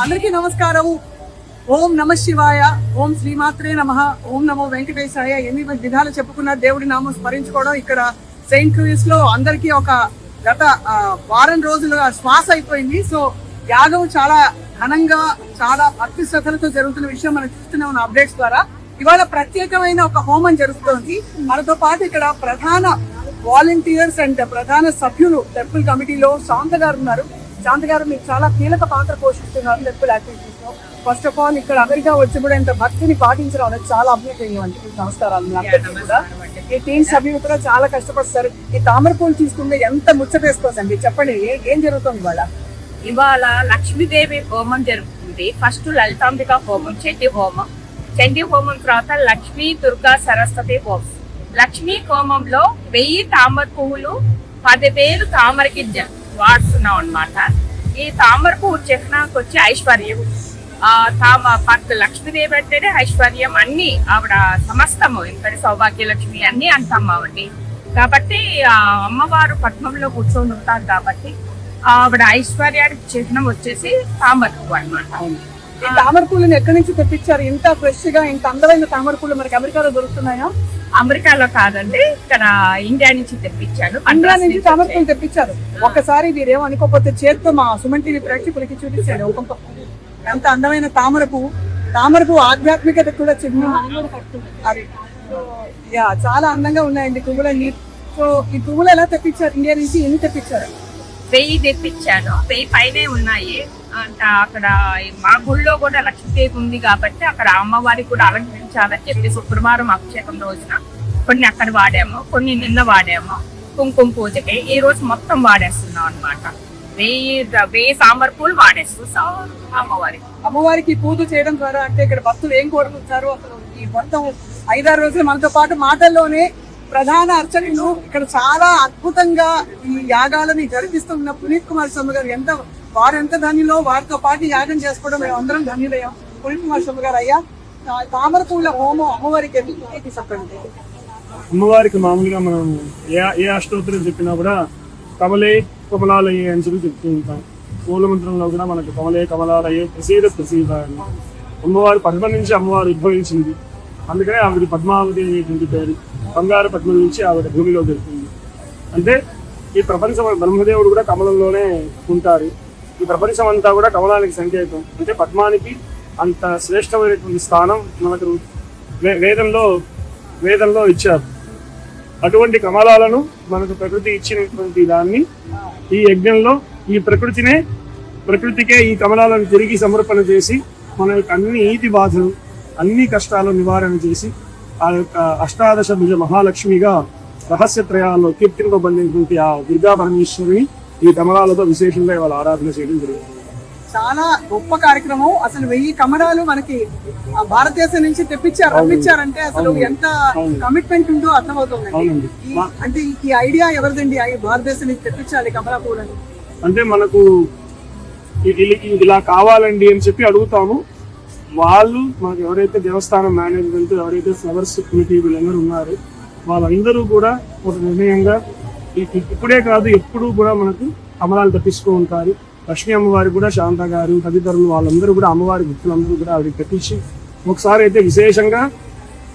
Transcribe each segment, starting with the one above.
అందరికీ నమస్కారం. ఓం నమ శివాయ, ఓం శ్రీమాత్రే నమః, ఓం నమో వెంకటేశాయ. ఎన్ని విధాలు చెప్పుకున్న దేవుడి నామం స్మరించుకోవడం ఇక్కడ సెయింట్ లూయిస్ లో అందరికీ ఒక గత వారం రోజులుగా శ్వాస అయిపోయింది. సో యాగం చాలా ఘనంగా చాలా భక్తి శ్రద్ధలతో జరుగుతున్న విషయం మనం చూస్తూనే ఉన్న అప్డేట్స్ ద్వారా. ఇవాళ ప్రత్యేకమైన ఒక హోమం జరుగుతోంది. మనతో పాటు ఇక్కడ ప్రధాన వాలంటీర్స్ అండ్ ప్రధాన సభ్యులు టెంపుల్ కమిటీలో శాంత గారు ఉన్నారు. శాంత గారు మీకు చాలా కీలక పాత్ర పోషిస్తున్నారు టెంపుల్ యాక్టివిటీస్ లో. ఫస్ట్ ఆఫ్ ఆల్ ఇక్కడ అమెరికా వచ్చి కూడా ఇంత భక్తిని పాటించడం అనేది చాలా అభినందనీయమండి. నమస్కారాలు. ఈ టీం సభ్యులు కూడా చాలా కష్టపడతారు. ఈ తామర పూలు తీసుకుంటే ఎంత ముచ్చటేసుకోవచ్చండి, చెప్పండి ఏం జరుగుతుంది ఇవాళ? ఇవాళ లక్ష్మీదేవి హోమం జరుగుతుంది. ఫస్ట్ లలితాంబిక హోమం, చండీ హోమం. చండీ హోమం తర్వాత లక్ష్మీ దుర్గా సరస్వతి హోమం. లక్ష్మీ హోమంలో 1000 తామర పువ్వులు 10,000 తామర గింజ వాడుతున్నాం అన్నమాట. ఈ తామర పువ్వు చిహ్నానికి వచ్చి ఐశ్వర్యం. లక్ష్మీదేవి అంటేనే ఐశ్వర్యం, అన్ని ఆవిడ సమస్తము, ఇక్కడ సౌభాగ్య లక్ష్మి అన్ని అంటామావండి. కాబట్టి అమ్మవారు పద్మంలో కూర్చొని ఉంటారు కాబట్టి ఆవిడ ఐశ్వర్యానికి చిహ్నం వచ్చేసి తామర పువ్వు అన్నమాట. ఈ తామర పూలను ఎక్కడి నుంచి తెప్పించారు? ఇంత ఫ్రెష్ గా ఇంత అందమైన తామర పూలు మనకి అమెరికాలో దొరుకుతున్నాయా? అమెరికాలో కాదండి, ఇక్కడ ఇండియా నుంచి తెప్పించాను. ఇండియా నుంచి తామర పూలు తెప్పించారు. ఒకసారి మీరేమో అనుకోకపోతే చేత్తో మా సుమన్ టీవీ ప్రేక్షకులకి చూపించాడు. ఎంత అందమైన తామర పువ్వు. తామర పువ్వు ఆధ్యాత్మికత కూడా చిహ్నం. అది చాలా అందంగా ఉన్నాయండి పువ్వులన్నీ. సో ఈ పువ్వులు ఎలా తెప్పించారు? ఇండియా నుంచి ఎన్ని తెప్పించారు? 1000 తెప్పించాను. 1000 పైనే ఉన్నాయి. అక్కడ మా గుళ్ళో కూడా లక్ష్మీదేవి ఉంది కాబట్టి అక్కడ అమ్మవారికి కూడా అలంకరించాలని చెప్పి శుక్రవారం అభిషేకం రోజున కొన్ని అక్కడ వాడాము, కొన్ని నిన్న వాడాము. కుంకుమ పూజకి ఈ రోజు మొత్తం వాడేస్తున్నాం అనమాట. 1000 తామర పూలు వాడేస్తున్నాం అమ్మవారికి పూజ చేయడం ద్వారా. అంటే ఇక్కడ భక్తులు ఏం కోరుకుంటారు అసలు ఈ మొత్తం 5-6 రోజులు మనతో పాటు మాటల్లోనే ప్రధాన అర్చకులు ఇక్కడ చాలా అద్భుతంగా ఈ యాగాలని జరిపిస్తున్న పునీత్ కుమార్ స్వామి గారు వారు ఎంత ధన్యులో, వారితో పాటు యాగం చేసుకోవడం మేము అందరం ధన్యులయ్యాం. పునీత్ కుమార్ స్వామి గారు, అయ్యా తామర పూల హోమం అమ్మవారికి చెప్పండి. అమ్మవారికి మామూలుగా మనం ఏ అష్టోత్తరం చెప్పినా కూడా కమలే కమలాలయ్యే అని చెప్పి చెప్తూ ఉంటాం. మూలమంత్రంలో కూడా మనకు కమలే కమలాలయ్యే ప్రసీద ప్రసీద అని. అమ్మవారు పద్మ నుంచి అమ్మవారు ఉద్భవించింది, అందుకనే ఆవిడ పద్మావతి అనేటువంటి పేరు. బంగారు పద్మం నుంచి ఆవిడ భూమిలో దొరుకుతుంది. అంటే ఈ ప్రపంచం, బ్రహ్మదేవుడు కూడా కమలంలోనే ఉంటారు. ఈ ప్రపంచం అంతా కూడా కమలానికి సంకేతం. అంటే పద్మానికి అంత శ్రేష్టమైనటువంటి స్థానం మనకు వేదంలో ఇచ్చారు. అటువంటి కమలాలను మనకు ప్రకృతి ఇచ్చినటువంటి దాన్ని ఈ యజ్ఞంలో ఈ ప్రకృతికే ఈ కమలాలను తిరిగి సమర్పణ చేసి మన యొక్క అన్ని ఈతి బాధలు, అన్ని కష్టాలు నివారణ చేసి ఆ యొక్క అష్టాదశ భుజ మహాలక్ష్మిగా రహస్యత్రయాల్లో కీర్తింపబడినటువంటి ఆ దుర్గా పరమేశ్వరిని ఈ కమలాలతో విశేషంగా ఇవాళ ఆరాధన చేయడం జరుగుతుంది. చాలా గొప్ప కార్యక్రమం. అసలు 1000 కమలాలు మనకి భారతదేశం నుంచి పంపించారంటే అసలు ఎంత కమిట్మెంట్ ఉందో అర్థమవుతుంది. అంటే ఈ ఐడియా ఎవరిదండి? భారతదేశం నుంచి తెప్పించాలి కమలా పూలని అంటే మనకు ఇలా కావాలండి అని చెప్పి అడుగుతాము. వాళ్ళు మనకు ఎవరైతే దేవస్థానం మేనేజ్మెంట్, ఎవరైతే ఫ్లవర్స్ కమిటీ వీళ్ళందరూ ఉన్నారు, వాళ్ళందరూ కూడా ఒక నిర్ణయంగా ఇప్పుడే కాదు ఎప్పుడూ కూడా మనకు కమలాలు తెప్పిస్తూ ఉంటారు. లక్ష్మీ అమ్మవారికి కూడా శాంత గారు తదితరులు వాళ్ళందరూ కూడా అమ్మవారి భక్తులందరూ కూడా ఆవిడకి తెప్పించి ఒకసారి అయితే విశేషంగా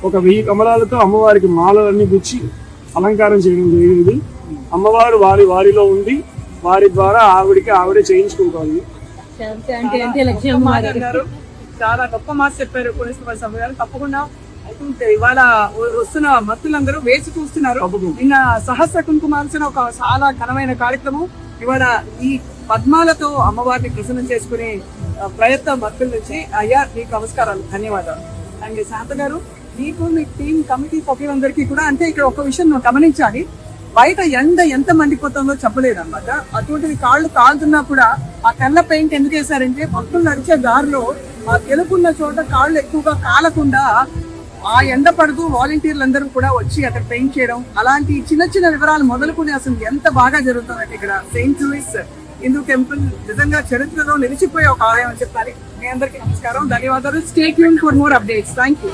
ఒక 1000 కమలాలతో అమ్మవారికి మాలలన్నీ గుచ్చి అలంకారం చేయడం జరిగింది. అమ్మవారు వారిలో ఉండి వారి ద్వారా ఆవిడే చేయించుకుంటోంది. చాలా గొప్ప మాట చెప్పారు పునీత్ కుమార్ స్వామి గారు. తప్పకుండా ఇవాళ వస్తున్న భక్తులందరూ వేసి చూస్తున్నారు. నిన్న సహస్ర కుంకుమార్చన ఒక చాలా ఘనమైన కార్యక్రమం. ఇవాళ ఈ పద్మాలతో అమ్మవారిని ప్రసన్నం చేసుకునే ప్రయత్నం భక్తుల నుంచి. అయ్యా మీకు నమస్కారాలు, ధన్యవాదాలు. అండ్ శాంత గారు, మీకు మీ టీం కమిటీ సభ్యులందరికీ కూడా, అంటే ఇక్కడ ఒక విషయం నువ్వు గమనించాలి, బయట ఎంత మండిపోతుందో చెప్పలేదన్నమాట. అటువంటిది కాళ్ళు కాలుతున్నా కూడా ఆ తెల్ల పెయింట్ ఎందుకు వేశారంటే భక్తులు నడిచే దారిలో ఆ తెలుపున్న చోట కాళ్ళు ఎక్కువగా కాలకుండా ఆ ఎండ పడుతూ వాలంటీర్లందరూ కూడా వచ్చి అక్కడ పెయింట్ చేయడం, అలాంటి చిన్న వివరాలు మొదలుకొని అసలు ఎంత బాగా జరుగుతుందంటే ఇక్కడ సెయింట్ లూయిస్ హిందూ టెంపుల్ నిజంగా చరిత్రలో నిలిచిపోయే ఒక ఆలయం అని చెప్పాలి. మీ అందరికీ నమస్కారం, ధన్యవాదాలు. Stay tune for more updates. Thank you.